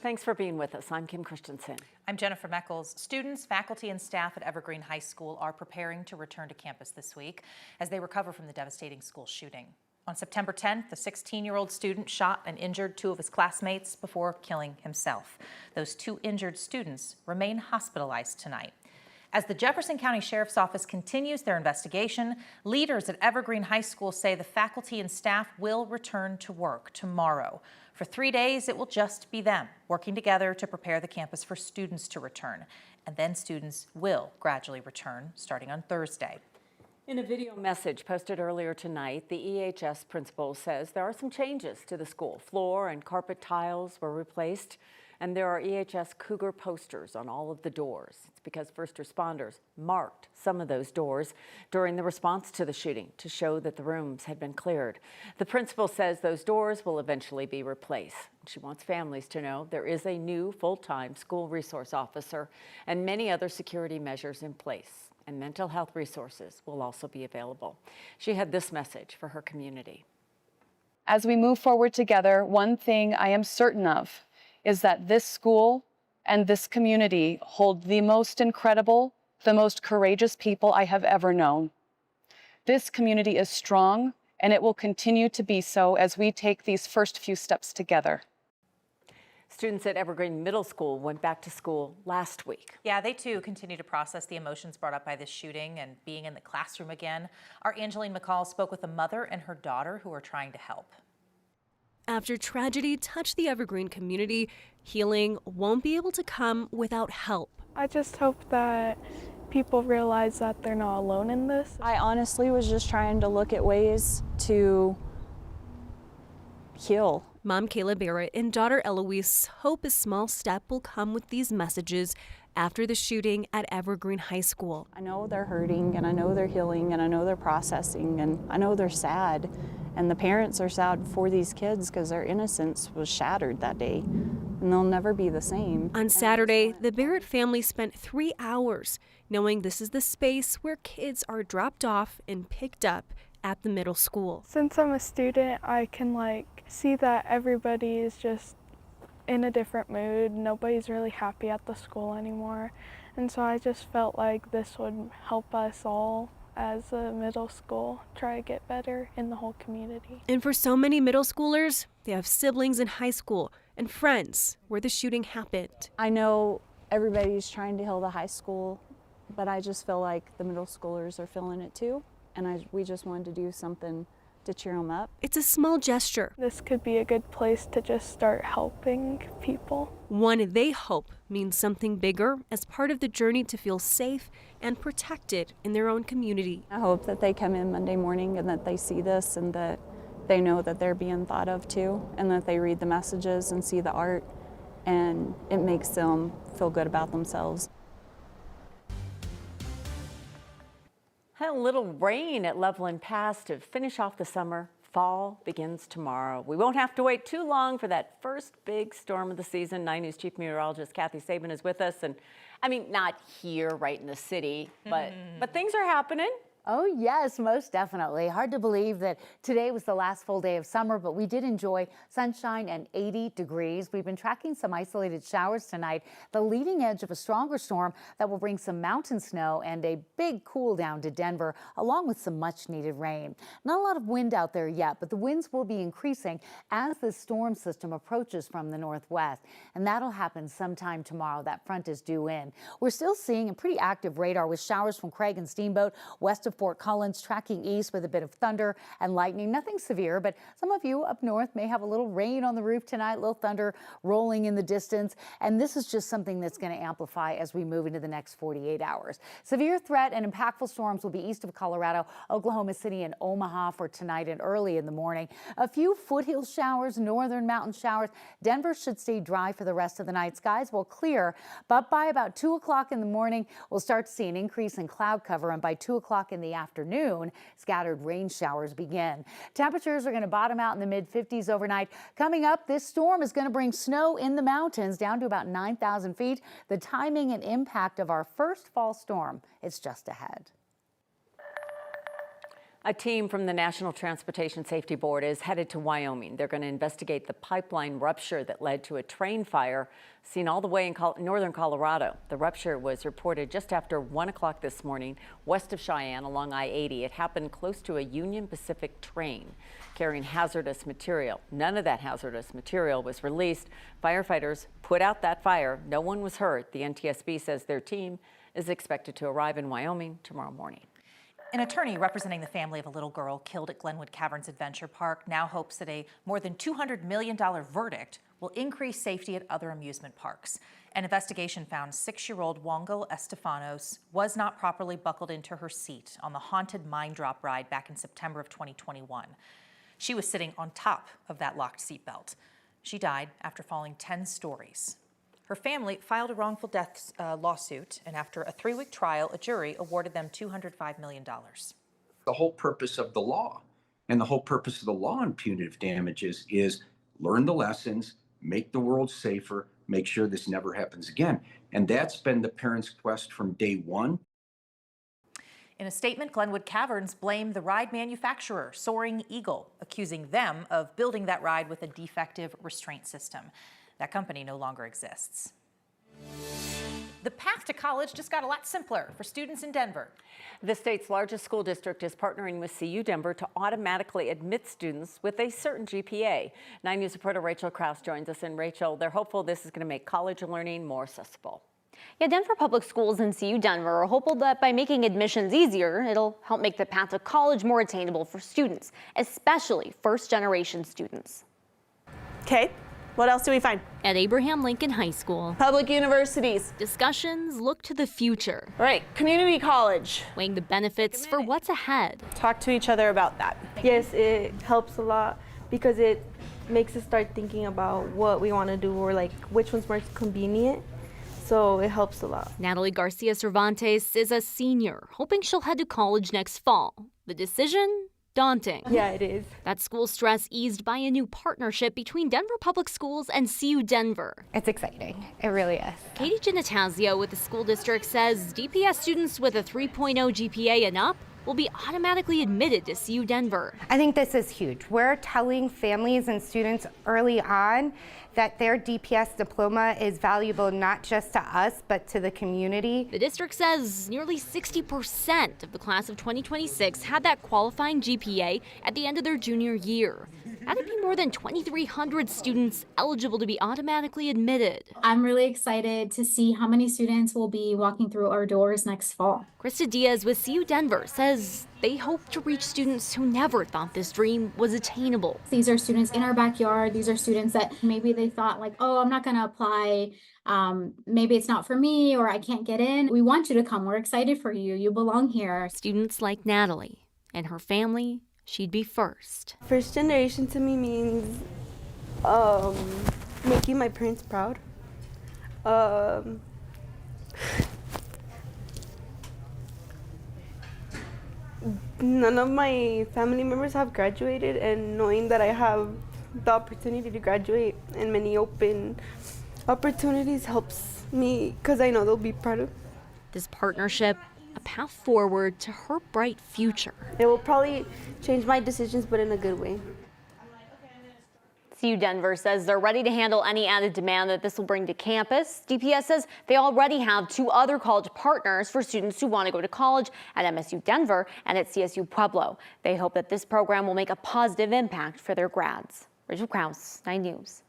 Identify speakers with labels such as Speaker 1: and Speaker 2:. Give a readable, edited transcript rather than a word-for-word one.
Speaker 1: Thanks for being with us. I'm Kim Christensen.
Speaker 2: I'm Jennifer Meckles. Students, faculty, and staff at Evergreen High School are preparing to return to campus this week as they recover from the devastating school shooting. On September 10th, the 16-year-old student shot and injured two of his classmates before killing himself. Those two injured students remain hospitalized tonight. As the Jefferson County Sheriff's Office continues their investigation, leaders at Evergreen High School say the faculty and staff will return to work tomorrow. For 3 days, it will just be them working together to prepare the campus for students to return. And then students will gradually return starting on Thursday.
Speaker 1: In a video message posted earlier tonight, the EHS principal says there are some changes to the school. Floor and carpet tiles were replaced, and there are EHS Cougar posters on all of the doors. It's because first responders marked some of those doors during the response to the shooting to show that the rooms had been cleared. The principal says those doors will eventually be replaced. She wants families to know there is a new full-time school resource officer and many other security measures in place, and mental health resources will also be available. She had this message for her community.
Speaker 3: As we move forward together, one thing I am certain of is that this school and this community hold the most incredible, the most courageous people I have ever known. This community is strong, and it will continue to be so as we take these first few steps together.
Speaker 1: Students at Evergreen Middle School went back to school last week.
Speaker 2: Yeah, they too continue to process the emotions brought up by this shooting and being in the classroom again. Our Angeline McCall spoke with a mother and her daughter who are trying to help.
Speaker 4: After tragedy touched the Evergreen community, healing won't be able to come without help.
Speaker 5: I just hope that people realize that they're not alone in this.
Speaker 6: I honestly was just trying to look at ways to heal.
Speaker 4: Mom Kayla Barrett and daughter Eloise hope a small step will come with these messages after the shooting at Evergreen High School.
Speaker 6: I know they're hurting, and I know they're healing, and I know they're processing, and I know they're sad. And the parents are sad for these kids because their innocence was shattered that day, and they'll never be the same.
Speaker 4: On Saturday, the Barrett family spent 3 hours knowing this is the space where kids are dropped off and picked up at the middle school.
Speaker 5: Since I'm a student, I can see that everybody is just in a different mood. Nobody's really happy at the school anymore. And so I just felt like this would help us all as a middle school try to get better in the whole community.
Speaker 4: And for so many middle schoolers, they have siblings in high school and friends where the shooting happened.
Speaker 6: I know everybody's trying to heal the high school, but I just feel like the middle schoolers are feeling it too. And we just wanted to do something to cheer them up.
Speaker 4: It's a small gesture.
Speaker 5: This could be a good place to just start helping people.
Speaker 4: One they hope means something bigger as part of the journey to feel safe and protected in their own community.
Speaker 6: I hope that they come in Monday morning and that they see this and that they know that they're being thought of too, and that they read the messages and see the art, and it makes them feel good about themselves.
Speaker 1: Had a little rain at Loveland Pass to finish off the summer. Fall begins tomorrow. We won't have to wait too long for that first big storm of the season. 9 News Chief Meteorologist Kathy Sabin is with us. And I mean, not here right in the city, but things are happening.
Speaker 7: Oh, yes, most definitely. Hard to believe that today was the last full day of summer, but we did enjoy sunshine and 80 degrees. We've been tracking some isolated showers tonight, the leading edge of a stronger storm that will bring some mountain snow and a big cool down to Denver, along with some much needed rain. Not a lot of wind out there yet, but the winds will be increasing as the storm system approaches from the northwest. And that'll happen sometime tomorrow. That front is due in. We're still seeing a pretty active radar with showers from Craig and Steamboat west of Fort Collins, tracking east with a bit of thunder and lightning. Nothing severe, but some of you up north may have a little rain on the roof tonight, a little thunder rolling in the distance. And this is just something that's going to amplify as we move into the next 48 hours. Severe threat and impactful storms will be east of Colorado, Oklahoma City, and Omaha for tonight and early in the morning. A few foothill showers, northern mountain showers. Denver should stay dry for the rest of the night. Skies will clear, but by about 2 o'clock in the morning, we'll start to see an increase in cloud cover. And by 2 o'clock in the afternoon, scattered rain showers begin. Temperatures are going to bottom out in the mid-50s overnight. Coming up, this storm is going to bring snow in the mountains down to about 9,000 feet. The timing and impact of our first fall storm is just ahead.
Speaker 1: A team from the National Transportation Safety Board is headed to Wyoming. They're going to investigate the pipeline rupture that led to a train fire seen all the way in northern Colorado. The rupture was reported just after 1 o'clock this morning west of Cheyenne along I-80. It happened close to a Union Pacific train carrying hazardous material. None of that hazardous material was released. Firefighters put out that fire. No one was hurt. The NTSB says their team is expected to arrive in Wyoming tomorrow morning.
Speaker 2: An attorney representing the family of a little girl killed at Glenwood Caverns Adventure Park now hopes that a more than $200 million verdict will increase safety at other amusement parks. An investigation found 6-year-old Wongo Estefanos was not properly buckled into her seat on the haunted mine drop ride back in September of 2021. She was sitting on top of that locked seatbelt. She died after falling 10 stories. Her family filed a wrongful death lawsuit, and after a 3-week trial, a jury awarded them $205 million.
Speaker 8: The whole purpose of the law and the whole purpose of the law on punitive damages is learn the lessons, make the world safer, make sure this never happens again. And that's been the parents' quest from day one.
Speaker 2: In a statement, Glenwood Caverns blamed the ride manufacturer, Soaring Eagle, accusing them of building that ride with a defective restraint system. That company no longer exists. The path to college just got a lot simpler for students in Denver.
Speaker 1: The state's largest school district is partnering with CU Denver to automatically admit students with a certain GPA. 9 News reporter Rachel Krause joins us. And Rachel, they're hopeful this is going to make college learning more accessible.
Speaker 9: Yeah, Denver Public Schools and CU Denver are hopeful that by making admissions easier, it'll help make the path to college more attainable for students, especially first-generation students.
Speaker 10: Okay. What else do we find?
Speaker 4: At Abraham Lincoln High School,
Speaker 10: Public universities.
Speaker 4: discussions look to the future,
Speaker 10: All right, community college.
Speaker 4: weighing the benefits for what's ahead.
Speaker 10: Talk to each other about that.
Speaker 11: Yes, it helps a lot because it makes us start thinking about what we want to do or like which one's more convenient. So it helps a lot.
Speaker 4: Natalie Garcia Cervantes is a senior, hoping she'll head to college next fall. The decision? Daunting.
Speaker 11: Yeah, it is.
Speaker 4: That school stress eased by a new partnership between Denver Public Schools and CU Denver.
Speaker 12: It's exciting. It really is.
Speaker 4: Katie Ginnatazio with the school district says DPS students with a 3.0 GPA and up will be automatically admitted to CU Denver.
Speaker 12: I think this is huge. We're telling families and students early on that their DPS diploma is valuable not just to us, but to the community.
Speaker 4: The district says nearly 60% of the class of 2026 had that qualifying GPA at the end of their junior year. That'd be more than 2,300 students eligible to be automatically admitted.
Speaker 13: I'm really excited to see how many students will be walking through our doors next fall.
Speaker 4: Krista Diaz with CU Denver says they hope to reach students who never thought this dream was attainable.
Speaker 13: These are students in our backyard. These are students that maybe they thought like, oh, I'm not going to apply. Maybe it's not for me or I can't get in. We want you to come. We're excited for you. You belong here.
Speaker 4: Students like Natalie and her family, she'd be first.
Speaker 11: First generation to me means making my parents proud. None of my family members have graduated, and knowing that I have the opportunity to graduate and many open opportunities helps me because I know they'll be proud of.
Speaker 4: This partnership, a path forward to her bright future.
Speaker 11: It will probably change my decisions, but in a good way.
Speaker 9: CU Denver says they're ready to handle any added demand that this will bring to campus. DPS says they already have 2 other college partners for students who want to go to college at MSU Denver and at CSU Pueblo. They hope that this program will make a positive impact for their grads. Rachel Krause, 9 News.